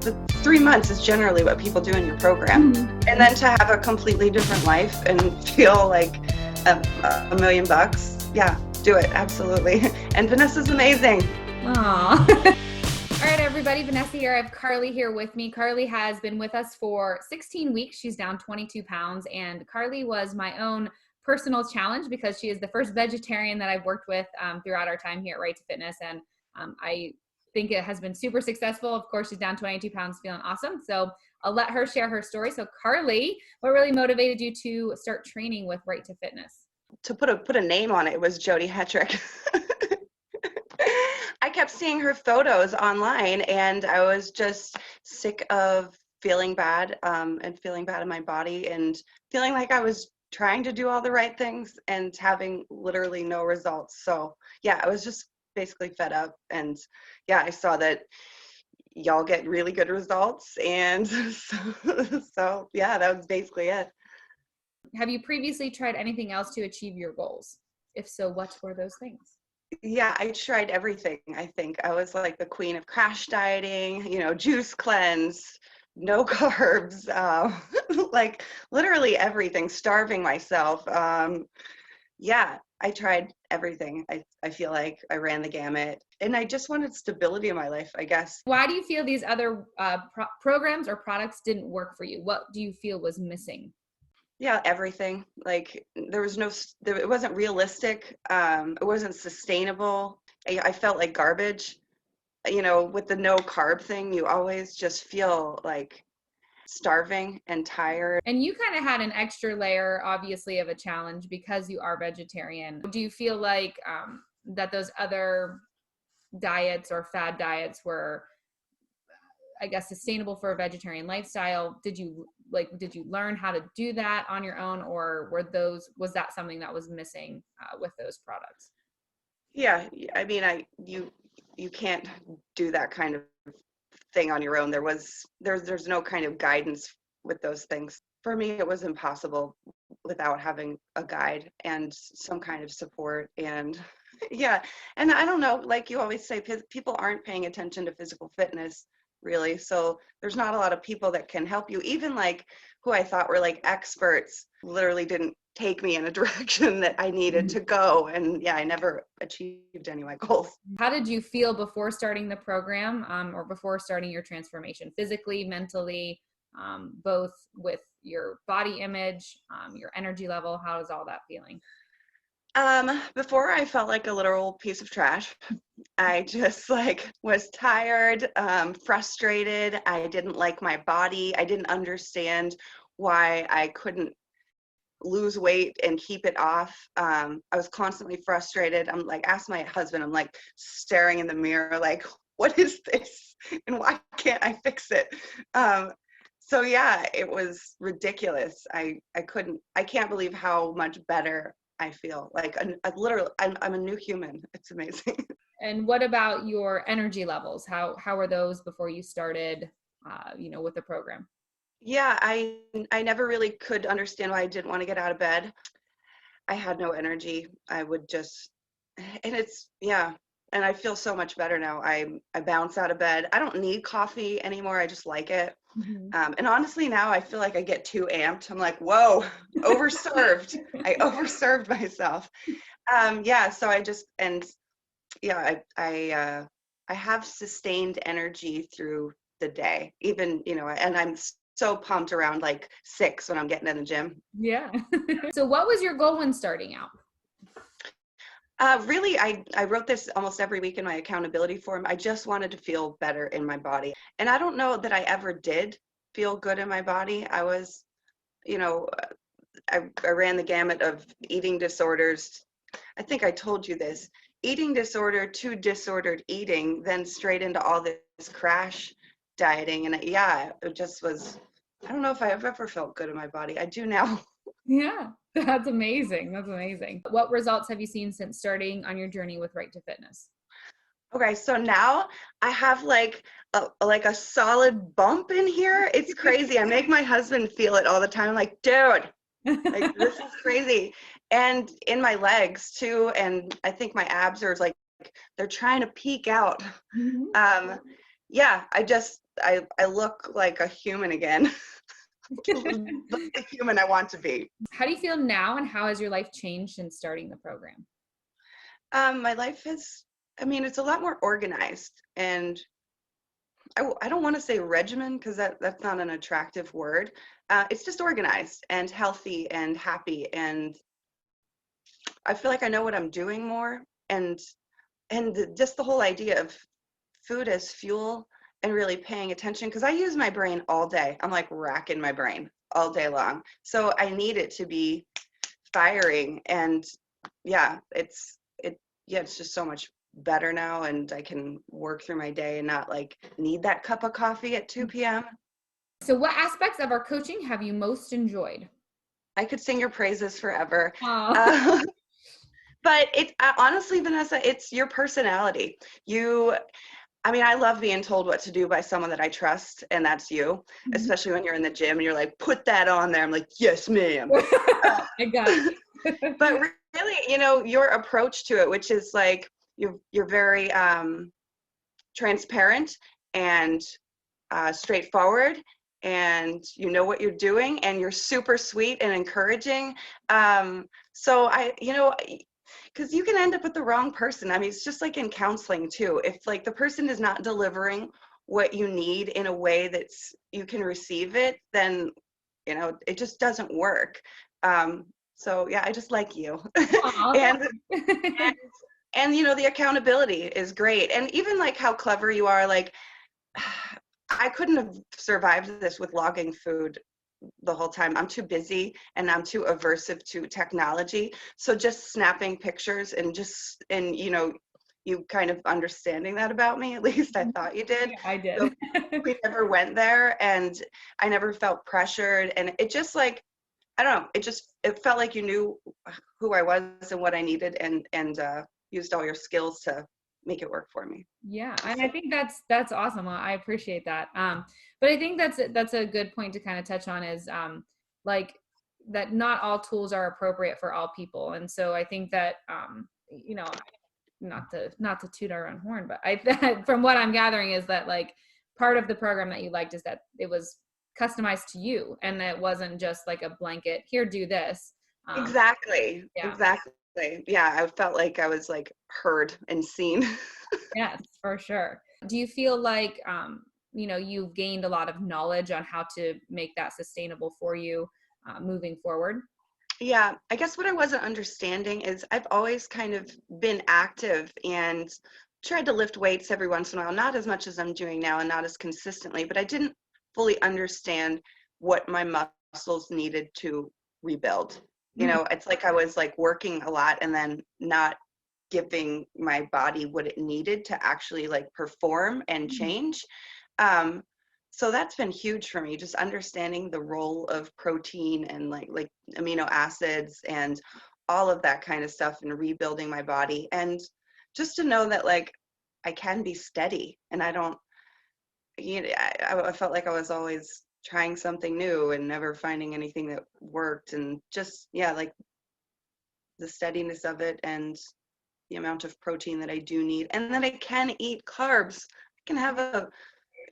the 3 months is generally what people do in your program. Mhm. And then to have a completely different life and feel like a million bucks, yeah, do it, absolutely. And Vanessa's amazing. Aw. All right, everybody, Vanessa here. I have Carly here with me. Carly has been with us for 16 weeks. She's down 22 pounds, and Carly was my own personal challenge because she is the first vegetarian that I've worked with throughout our time here at Right to Fitness, and I think it has been super successful. Of course, she's down 22 pounds, feeling awesome. So I'll let her share her story. So Carly, what really motivated you to start training with Right to Fitness? To put a name on it was Jody Hetrick. I kept seeing her photos online, and I was just sick of feeling bad and feeling bad in my body and feeling like I was trying to do all the right things and having literally no results. So yeah, I was just basically fed up. And yeah, I saw that y'all get really good results. And so yeah, that was basically it. Have you previously tried anything else to achieve your goals? If so, what were those things? Yeah, I tried everything. I think I was like the queen of crash dieting, juice cleanse, no carbs, like literally everything, starving myself. Yeah, I tried everything. I feel like I ran the gamut, and I just wanted stability in my life, I guess. Why do you feel these other programs or products didn't work for you? What do you feel was missing? Yeah, everything. Like there was it wasn't realistic. It wasn't sustainable. I felt like garbage. With the no carb thing, you always just feel like starving and tired. And you kind of had an extra layer, obviously, of a challenge because you are vegetarian. Do you feel like that those other diets or fad diets were, I guess, sustainable for a vegetarian lifestyle? Did you learn how to do that on your own, or was that something that was missing with those products? Yeah, I mean, you can't do that kind of thing on your own. There's no kind of guidance with those things. For me, it was impossible without having a guide and some kind of support. And yeah, and I don't know, like you always say, people aren't paying attention to physical fitness really. So there's not a lot of people that can help you. Even like who I thought were like experts literally didn't take me in a direction that I needed to go. And yeah, I never achieved any of my goals. How did you feel before starting the program or before starting your transformation, physically, mentally, both with your body image, your energy level? How is all that feeling? Before I felt like a literal piece of trash. I just like was tired, frustrated. I didn't like my body. I didn't understand why I couldn't lose weight and keep it off. I was constantly frustrated. I'm like, ask my husband, I'm like staring in the mirror, like, what is this? And why can't I fix it? So yeah, it was ridiculous. I can't believe how much better I feel. Like I'm a new human. It's amazing. And what about your energy levels? How were those before you started, with the program? Yeah, I never really could understand why I didn't want to get out of bed. I had no energy. I would just, and yeah, and I feel so much better now. I bounce out of bed. I don't need coffee anymore. I just like it. Mhm. And honestly, now I feel like I get too amped. I'm like, whoa, overserved. I overserved myself. Yeah, so I just, and yeah, I have sustained energy through the day, even, and I'm so pumped around like 6 when I'm getting in the gym. Yeah. So what was your goal when starting out? Really, I wrote this almost every week in my accountability form. I just wanted to feel better in my body. And I don't know that I ever did feel good in my body. I was, you know, I ran the gamut of eating disorders. I think I told you this. Eating disorder to disordered eating, then straight into all this crash dieting. And yeah, it just was, I don't know if I've ever felt good in my body. I do now. Yeah, that's amazing. That's amazing. What results have you seen since starting on your journey with Right to Fitness? Okay, so now I have like a solid bump in here. It's crazy. I make my husband feel it all the time. I'm like, dude, like this is crazy. And in my legs too, and I think my abs are like they're trying to peek out. Mhm. Yeah, I look like a human again. The human I want to be. How do you feel now, and how has your life changed since starting the program? My life is, I mean, it's a lot more organized, and I don't want to say regimen because that's not an attractive word. It's just organized and healthy and happy, and I feel like I know what I'm doing more, and just the whole idea of food as fuel and really paying attention, because I use my brain all day. I'm like racking my brain all day long, so I need it to be firing. And yeah, it's just so much better now, and I can work through my day and not like need that cup of coffee at 2 p.m. So what aspects of our coaching have you most enjoyed? I could sing your praises forever. Oh. uh, but it honestly, Vanessa, it's your personality. I mean, I love being told what to do by someone that I trust, and that's you, especially when you're in the gym and you're like, put that on there. I'm like, yes, ma'am. I got it. But really, your approach to it, which is like, you're very transparent and straightforward, and you know what you're doing, and you're super sweet and encouraging. So because you can end up with the wrong person. I mean, it's just like in counseling too. If like the person is not delivering what you need in a way that's you can receive it, then it just doesn't work. So yeah, I just like you. and and the accountability is great, and even like how clever you are. Like I couldn't have survived this with logging food the whole time. I'm too busy and I'm too aversive to technology. So just snapping pictures and you kind of understanding that about me, at least I thought you did. Yeah, I did. So we never went there, and I never felt pressured, and it just like, I don't know, it felt like you knew who I was and what I needed, and used all your skills to make it work for me. Yeah, and I think that's awesome. I appreciate that. But I think that's a good point to kind of touch on is like that not all tools are appropriate for all people. And so I think that not to toot our own horn, but from what I'm gathering is that like part of the program that you liked is that it was customized to you, and that it wasn't just like a blanket, here, do this. Exactly. Yeah. Exactly. Yeah, I felt like I was like heard and seen. Yes, for sure. Do you feel like, you've gained a lot of knowledge on how to make that sustainable for you moving forward? Yeah, I guess what I wasn't understanding is I've always kind of been active and tried to lift weights every once in a while, not as much as I'm doing now and not as consistently, but I didn't fully understand what my muscles needed to rebuild. It's like I was like working a lot and then not giving my body what it needed to actually like perform and change. Um, so that's been huge for me, just understanding the role of protein and like amino acids and all of that kind of stuff and rebuilding my body. And just to know that like I can be steady, and I don't, I felt like I was always trying something new and never finding anything that worked. And just, yeah, like the steadiness of it and the amount of protein that I do need, and then I can eat carbs. I can have like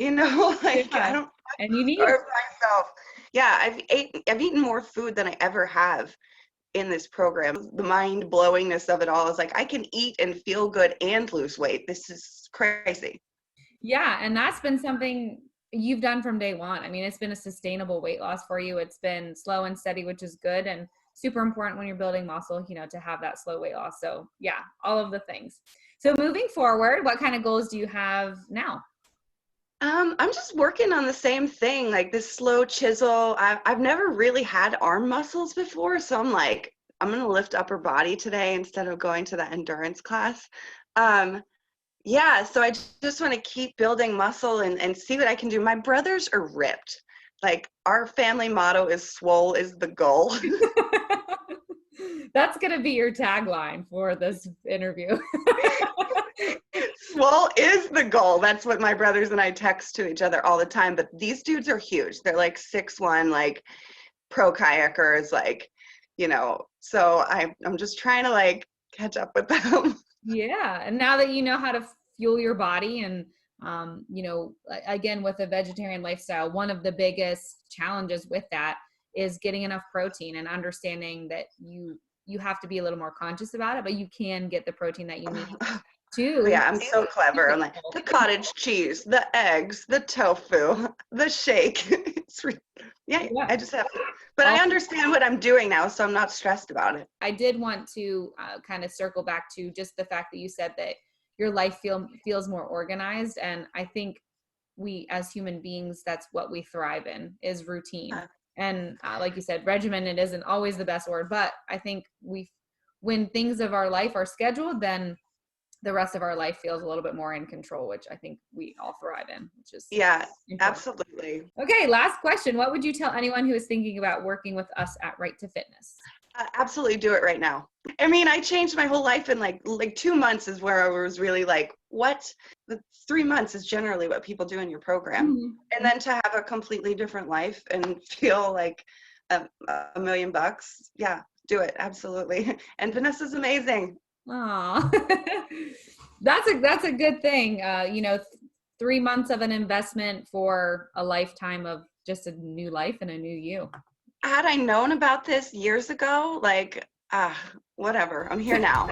I Yeah. don't And you need, starve myself. Yeah, I've eaten more food than I ever have in this program. The mind blowingness of it all is like I can eat and feel good and lose weight. This is crazy. yeah. And that's been something you've done from day one. I mean, it's been a sustainable weight loss for you. It's been slow and steady, which is good and super important when you're building muscle, to have that slow weight loss. So yeah, all of the things. So moving forward, what kind of goals do you have now? I'm just working on the same thing, like this slow chisel. I've never really had arm muscles before, so I'm like, I'm gonna lift upper body today instead of going to the endurance class. Um, yeah, so I just want to keep building muscle and see what I can do. My brothers are ripped. Like our family motto is "Swole is the goal." That's going to be your tagline for this interview. Swole is the goal. That's what my brothers and I text to each other all the time. But these dudes are huge. They're like 6'1", like pro kayakers, like, so I'm just trying to like catch up with them. Yeah. And now that you know how to fuel your body and Again, with a vegetarian lifestyle, one of the biggest challenges with that is getting enough protein and understanding that you have to be a little more conscious about it, but you can get the protein that you need Oh, to. yeah, I'm so clever. I'm like, the cottage cheese, the eggs, the tofu, the shake. Yeah, Yeah. I just have to. But I understand what I'm doing now, so I'm not stressed about it. I did want to kind of circle back to just the fact that you said that your life feels more organized. And I think we as human beings, that's what we thrive in, is routine. And like you said, regimented isn't always the best word, but I think when things of our life are scheduled, then the rest of our life feels a little bit more in control, which I think we all thrive in, which is Yeah, important. absolutely. Okay, last question. What would you tell anyone who is thinking about working with us at Right to Fitness? Absolutely do it right now. I mean, I changed my whole life in like 2 months is where I was really like, what? The 3 months is generally what people do in your program. Mm-hmm. And then to have a completely different life and feel like $1 million, yeah, do it. Absolutely. And Vanessa's amazing. Aw. That's a good thing. 3 months of an investment for a lifetime of just a new life and a new you. Had I known about this years ago, like, whatever, I'm here now.